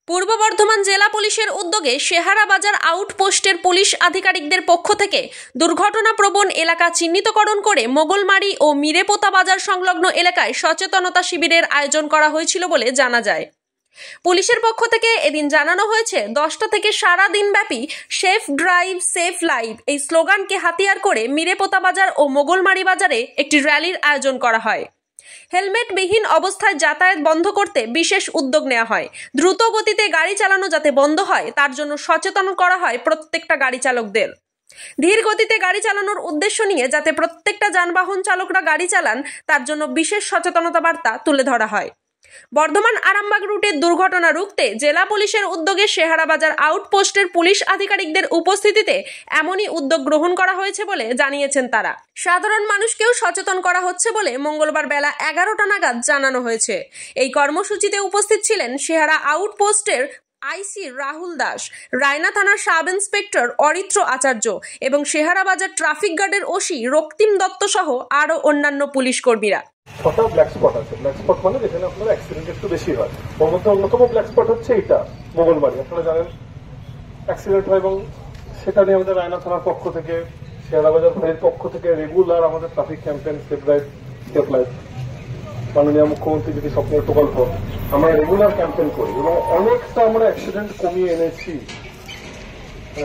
পূর্ব বর্ধমান জেলা পুলিশের উদ্যোগে শেহারা বাজার আউটপোস্টের পুলিশ আধিকারিকদের পক্ষ থেকে দুর্ঘটনাপ্রবণ এলাকা চিহ্নিতকরণ করে মোগলমারি ও মিরেপোতা বাজার সংলগ্ন এলাকায় সচেতনতা শিবিরের আয়োজন করা হয়েছিল বলে জানা যায়। পুলিশের পক্ষ থেকে এদিন জানানো হয়েছে 10টা থেকে সারা দিনব্যাপী সেফ ড্রাইভ সেফ লাইভ এই স্লোগানকে হাতিয়ার করে মিরেপোতা বাজার ও মোগলমারি বাজারে একটি র্যালির আয়োজন করা হয়। হেলমেটবিহীন অবস্থায় যাতায়াত বন্ধ করতে বিশেষ উদ্যোগ নেওয়া হয়। দ্রুত গতিতে গাড়ি চালানো যাতে বন্ধ হয় তার জন্য সচেতন করা হয় প্রত্যেকটা গাড়ি চালকদের। ধীর গতিতে গাড়ি চালানোর উদ্দেশ্য নিয়ে যাতে প্রত্যেকটা যানবাহন চালকরা গাড়ি চালান তার জন্য বিশেষ সচেতনতা বার্তা তুলে ধরা হয়। বর্ধমান আরামবাগ রুটের দুর্ঘটনা রুখতে জেলা পুলিশের উদ্যোগে শেহারা বাজার আউটপোস্টের পুলিশ আধিকারিকদের উপস্থিতিতে এমনই উদ্যোগ গ্রহণ করা হয়েছে বলে জানিয়েছেন তারা। সাধারণ মানুষকেও সচেতন করা হচ্ছে বলে মঙ্গলবার বেলা 11টা নাগাদ জানানো হয়েছে। এই কর্মসূচিতে উপস্থিত ছিলেন শেহারা আউটপোস্টের আইসি রাহুল দাস, রায়না থানার সাব ইন্সপেক্টর অরিত্র আচার্য এবং শেহারা বাজার ট্রাফিক গার্ডের ওসি রক্তিম দত্ত সহ আরো অন্যান্য পুলিশ কর্মীরা। ছটা ব্ল্যাক স্পট আছে। ব্ল্যাক স্পট মানে যেখানে আপনার অ্যাক্সিডেন্ট একটু বেশি হয়। ওর মধ্যে অন্যতম ব্ল্যাক স্পট হচ্ছে এটা মোগলবাড়ি। আপনারা জানেন অ্যাক্সিডেন্ট হয় এবং সেটা নিয়ে আমাদের রায়না থানার পক্ষ থেকে, শেহারা বাজার ফাঁড়ির পক্ষ থেকে রেগুলার আমাদের traffic campaign safe drive safe life মাননীয় মুখ্যমন্ত্রী যদি স্বপ্নের প্রকল্প আমরা রেগুলার ক্যাম্পেইন করি এবং অনেকটা আমরা অ্যাক্সিডেন্ট কমিয়ে এনেছি।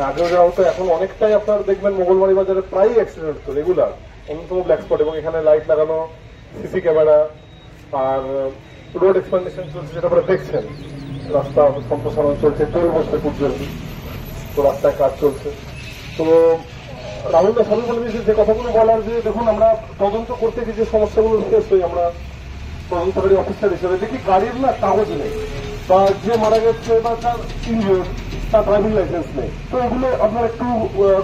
আগেও যা হতো এখন অনেকটাই আপনার দেখবেন মোগলবাড়ি বাজারে প্রায় অ্যাক্সিডেন্ট হতো রেগুলার। অন্যতম ব্ল্যাক স্পট এবং এখানে লাইট লাগানো, সিসি ক্যামেরা আর রোড এক্সপ্যান্ডেশন চলছে, যেটা আপনারা দেখছেন। রাস্তা সম্প্রসারণ চলছে, টোল বসতে পর্যন্ত তো রাস্তায় কাজ চলছে। তো রাহুল দা সবই বলে দিয়েছে যে কথাগুলো বলার, যে দেখুন আমরা তদন্ত করতে গিয়ে যে সমস্যাগুলো ফেস হই আমরা তদন্তকারী অফিসার হিসেবে, দেখি গাড়ির না কাগজ নেই বা যে মারা গেছে বা তার ইনজিওর তার ড্রাইভিং লাইসেন্স নেই। তো এগুলো আপনার একটু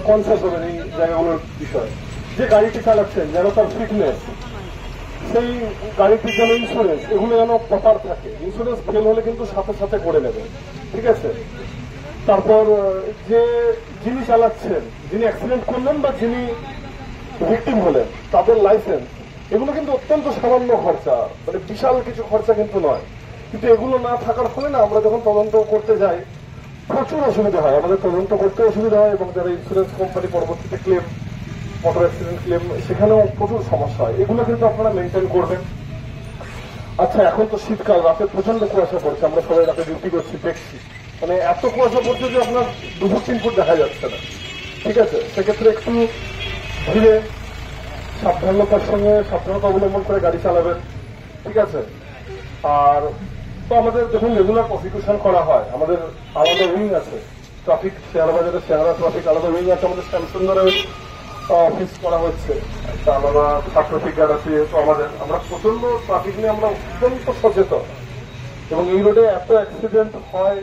কনসিয়াস হবেন এই জায়গাগুলোর বিষয়ে। যে গাড়িটি চালাচ্ছেন যেন তার ফিটনেস, সেই গাড়িটির যেন ইন্স্যুরেন্স, এগুলো যেন প্রপার থাকে। ইন্স্যুরেন্স ফেল হলে কিন্তু সাথে সাথে করে নেবে, ঠিক আছে। তারপর যে যিনি চালাচ্ছেন, যিনি অ্যাক্সিডেন্ট করলেন বা যিনি ভিকটিম হলেন, তাদের লাইসেন্স, এগুলো কিন্তু অত্যন্ত সামান্য খরচা, মানে বিশাল কিছু খরচা কিন্তু নয়। কিন্তু এগুলো না থাকার ফলে না আমরা যখন তদন্ত করতে যাই প্রচুর অসুবিধা হয়। আমাদের তদন্ত করতে অসুবিধা হয় এবং যারা ইন্স্যুরেন্স কোম্পানি পরবর্তীতে ক্লেম, মোটর অ্যাক্সিডেন্ট ক্লেম, সেখানেও প্রচুর সমস্যা হয়। এগুলো কিন্তু আপনারা মেনটেন করবেন। আচ্ছা, এখন তো শীতকাল, রাতে প্রচন্ড কুয়াশা পড়ছে, আমরা সবাই রাতে ডিউটি করছি, দেখছি মানে এত কুয়াশা পড়ছে যে আপনার 2 ফুট 3 ফুট দেখা যাচ্ছে না, ঠিক আছে। সেক্ষেত্রে একটু ধীরে সাবধানতার সঙ্গে সাবধানতা অবলম্বন করে গাড়ি চালাবেন, ঠিক আছে। আর তো আমাদের দেখুন রেগুলার প্রসিকিউশন করা হয়, আমাদের আলাদা উইং আছে ট্রাফিক, শেহারা বাজারে শেহারা ট্রাফিক আলাদা উইং আছে, আমাদের শ্যামসুন্দরের অফিস করা হচ্ছে, একটা আলাদা ট্রাফিক গার্ড আছে। তো আমরা প্রচন্ড ট্রাফিক নিয়ে আমরা অত্যন্ত সচেতন এবং এই রোডে এত অ্যাক্সিডেন্ট হয়।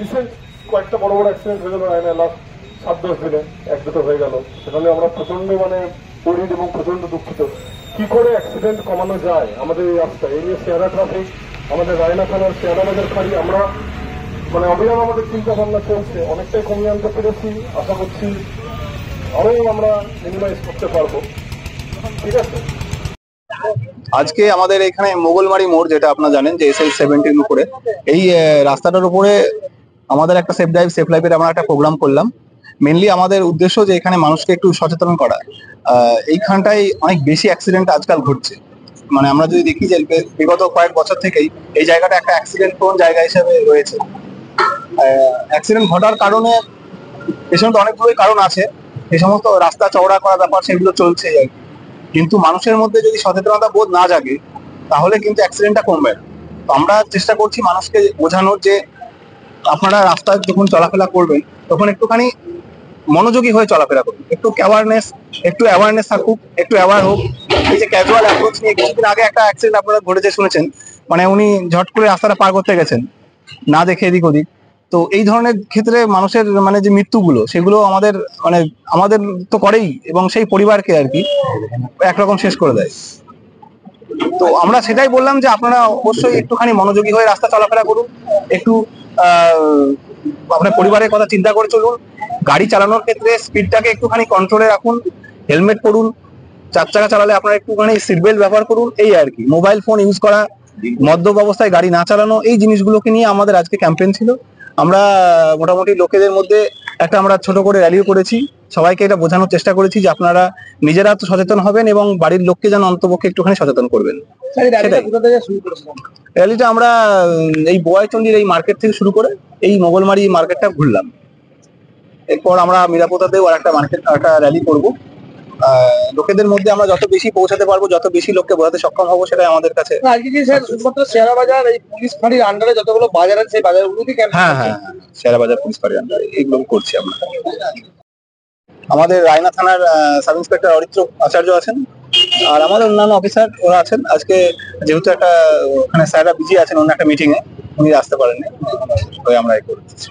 রিসেন্ট কয়েকটা বড় বড় অ্যাক্সিডেন্ট হয়ে গেল রায়না, লাস্ট 7-10 দিনে 1-2টো হয়ে গেল। সেখানে আমরা প্রচন্ড পরিণ এবং প্রচন্ড দুঃখিত। কি করে অ্যাক্সিডেন্ট কমানো যায় আমাদের এই রাস্তায়, এই নিয়ে শেহারা ট্রাফিক, আমাদের রায়না থানার শেহারা বাজার ফাঁড়ি, আমরা অবিরাম আমাদের চিন্তা ভাবনা চলছে, অনেকটাই কমিয়ে আনতে পেরেছি। আশা করছি আরো আমরা মিনিমাইজ করতে পারবো, ঠিক আছে। আজকে আমাদের এখানে মোগলমারি মোড়, যেটা আপনারা জানেন যে SL-70 উপরে, এই রাস্তাটার উপরে আমাদের একটা সেফ ড্রাইভ সেফ লাইফের আমরা একটা প্রোগ্রাম করলাম। মেনলি আমাদের উদ্দেশ্য যে এখানে মানুষকে একটু সচেতন করা। এইখানটায় অনেক বেশি অ্যাক্সিডেন্ট আজকাল ঘটছে। মানে আমরা যদি দেখি যে বিগত কয়েক বছর থেকেই এই জায়গাটা একটা অ্যাক্সিডেন্ট প্রোন জায়গা হিসেবে রয়েছে। অ্যাক্সিডেন্ট ঘটার কারণে পেছনে অনেকগুলোই কারণ আছে, এই সমস্ত রাস্তা চওড়া করার ব্যাপার সেগুলো চলছে। কিন্তু মানুষের মধ্যে যদি সচেতনতা বোধ না জাগে তাহলে কিন্তু অ্যাক্সিডেন্টটা কমবে না। তো আমরা চেষ্টা করছি মানুষকে বোঝানোর যে আপনারা রাস্তায় যখন চলাফেরা করবেন তখন একটুখানি মনোযোগী হয়ে চলাফেরা করুন, একটু অ্যাওয়ারনেস থাকুক, একটু অ্যাওয়ার হোক। এই যে ক্যাজুয়াল অ্যাপ্রোচ নিয়ে কিছুদিন আগে একটা অ্যাক্সিডেন্ট আপনারা ঘটেছে শুনেছেন, মানে উনি ঝট করে রাস্তাটা পার করতে গেছেন না দেখে এদিক ওদিক। তো এই ধরনের ক্ষেত্রে মানুষের যে মৃত্যুগুলো সেগুলো আমাদের তো করেই এবং সেই পরিবারকে আর কি একরকম শেষ করে দেয়। তো আমরা সেটাই বললাম যে আপনারা অবশ্যই একটুখানি মনোযোগী হয়ে রাস্তা চলাফেরা করুন, একটু আপনার পরিবারের কথা চিন্তা করে চলুন। গাড়ি চালানোর ক্ষেত্রে স্পিডটাকে একটুখানি কন্ট্রোলে রাখুন, হেলমেট পরুন, 4 চাকা চালালে আপনারা একটুখানি সিট বেল্ট ব্যবহার করুন, এই আর কি। মোবাইল ফোন ইউজ করা মদ্যপ অবস্থায় গাড়ি না চালানো, এই জিনিসগুলোকে নিয়ে আমাদের আজকে ক্যাম্পেইন ছিল। আমরা মোটামুটি লোকেদের মধ্যে একটা আমরা ছোট করে র্যালিও করেছি, সবাইকে এটা বোঝানোর চেষ্টা করেছি যে আপনারা নিজেরা তো সচেতন হবেন এবং বাড়ির লোককে যেন অন্তপক্ষে একটুখানি সচেতন করবেন। র্যালিটা আমরা এই বোয়াইচন্ডির এই মার্কেট থেকে শুরু করে এই মোগলমারি মার্কেটটা ঘুরলাম। এরপর আমরা মিরাপোতাতেও আর একটা র্যালি করবো। লোকেদের মধ্যে আমরা যত বেশি পৌঁছাতে পারবো, যত বেশি লোককে বোঝাতে সক্ষম হবো, সেটাই আমাদের কাছে। আজকে কি স্যার শুধুমাত্র শেয়ারা বাজার এই পুলিশ ফাঁড়ির আন্ডারে যতগুলো বাজার আছে সেই বাজারগুলোতে হ্যাঁ, শেয়ারা বাজার পুলিশ ফাঁড়ির আন্ডারে এইগুলো করছি আমরা। আমাদের রায়না থানার সাব ইন্সপেক্টর অরিত্র আচার্য আছেন, আর আমাদের অন্যান্য অফিসার ওরা আছেন। আজকে যেহেতু একটা ওখানে স্যাররা বিজি আছেন অন্য একটা মিটিং এ, উনি আসতে পারেননি, তাই আমরা এই করছি।